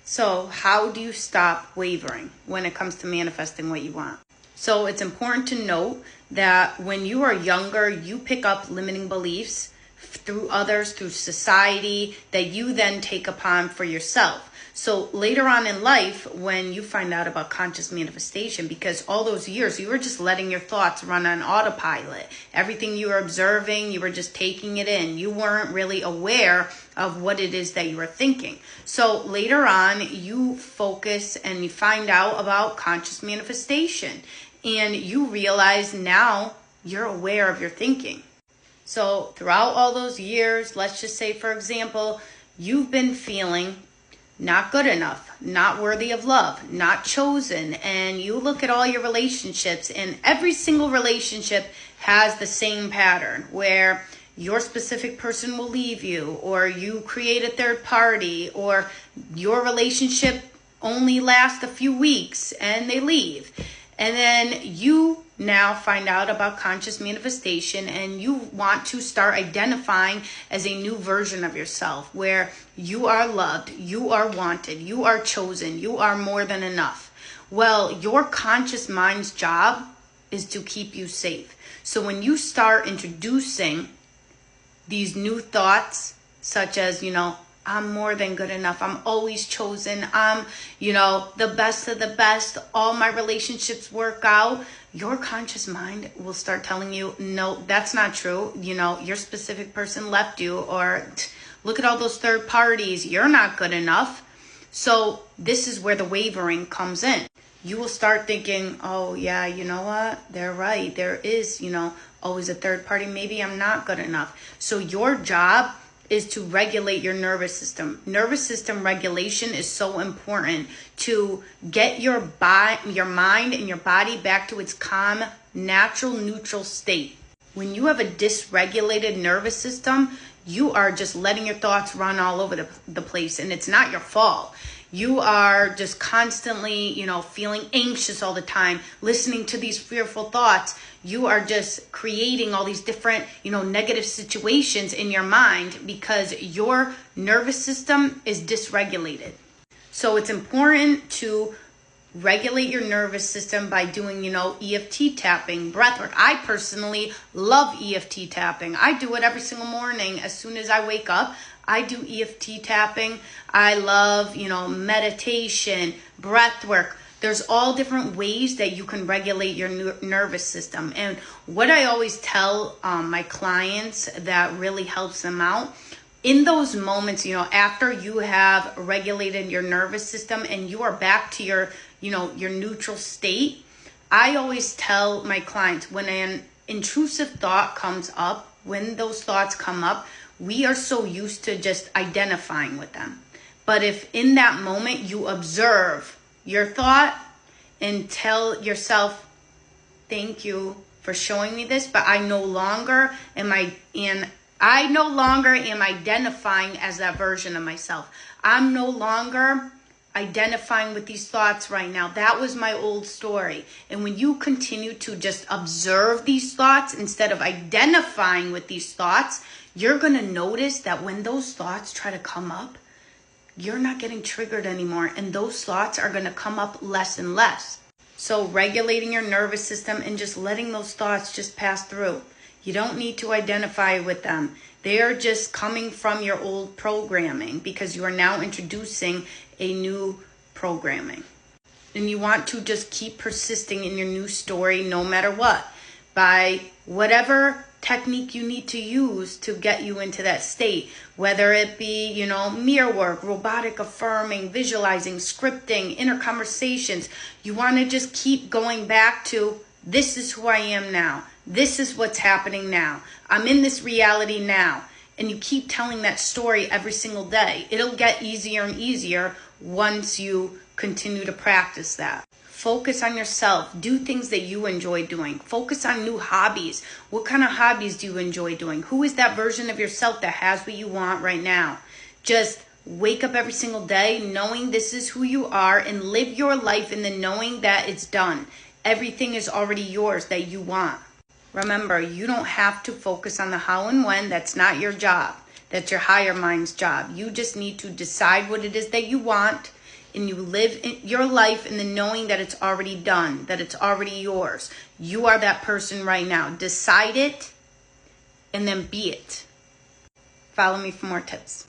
So how do you stop wavering when it comes to manifesting what you want? So it's important to note that when you are younger, you pick up limiting beliefs through others, through society, that you then take upon for yourself. So later on in life, when you find out about conscious manifestation, because all those years you were just letting your thoughts run on autopilot, everything you were observing, you were just taking it in. You weren't really aware of what it is that you were thinking. So later on, you focus and you find out about conscious manifestation, and you realize now you're aware of your thinking. So throughout all those years, let's just say, for example, you've been feeling not good enough, not worthy of love, not chosen. And you look at all your relationships, and every single relationship has the same pattern where your specific person will leave you, or you create a third party, or your relationship only lasts a few weeks and they leave. And then you now find out about conscious manifestation, and you want to start identifying as a new version of yourself where you are loved, you are wanted, you are chosen, you are more than enough. Well, your conscious mind's job is to keep you safe. So when you start introducing these new thoughts, such as, I'm more than good enough, I'm always chosen, I'm, the best of the best, all my relationships work out, your conscious mind will start telling you, no, that's not true. Your specific person left you, or look at all those third parties, you're not good enough. So this is where the wavering comes in. You will start thinking, oh yeah, you know what? They're right. There is, always a third party. Maybe I'm not good enough. So your job is to regulate your nervous system. Nervous system regulation is so important to get your mind and your body back to its calm, natural, neutral state. When you have a dysregulated nervous system, you are just letting your thoughts run all over the place, and it's not your fault. You are just constantly, feeling anxious all the time, listening to these fearful thoughts. You are just creating all these different, negative situations in your mind because your nervous system is dysregulated. So it's important to regulate your nervous system by doing, EFT tapping, breathwork. I personally love EFT tapping. I do it every single morning. As soon as I wake up, I do EFT tapping. I love, meditation, breath work. There's all different ways that you can regulate your nervous system. And what I always tell my clients that really helps them out, in those moments, after you have regulated your nervous system and you are back to your neutral state, I always tell my clients, when an intrusive thought comes up, when those thoughts come up, we are so used to just identifying with them. But if in that moment you observe your thought and tell yourself, thank you for showing me this, but I no longer am identifying as that version of myself. I'm no longer identifying with these thoughts right now. That was my old story. And when you continue to just observe these thoughts instead of identifying with these thoughts, you're going to notice that when those thoughts try to come up, you're not getting triggered anymore, and those thoughts are going to come up less and less. So regulating your nervous system and just letting those thoughts just pass through. You don't need to identify with them. They are just coming from your old programming because you are now introducing a new programming. And you want to just keep persisting in your new story no matter what, by whatever technique you need to use to get you into that state, whether it be, mirror work, robotic affirming, visualizing, scripting, inner conversations. You want to just keep going back to, this is who I am now. This is what's happening now. I'm in this reality now. And you keep telling that story every single day. It'll get easier and easier once you continue to practice that. Focus on yourself. Do things that you enjoy doing. Focus on new hobbies. What kind of hobbies do you enjoy doing? Who is that version of yourself that has what you want right now? Just wake up every single day knowing this is who you are, and live your life in the knowing that it's done. Everything is already yours that you want. Remember, you don't have to focus on the how and when. That's not your job. That's your higher mind's job. You just need to decide what it is that you want, and you live in your life in the knowing that it's already done, that it's already yours. You are that person right now. Decide it and then be it. Follow me for more tips.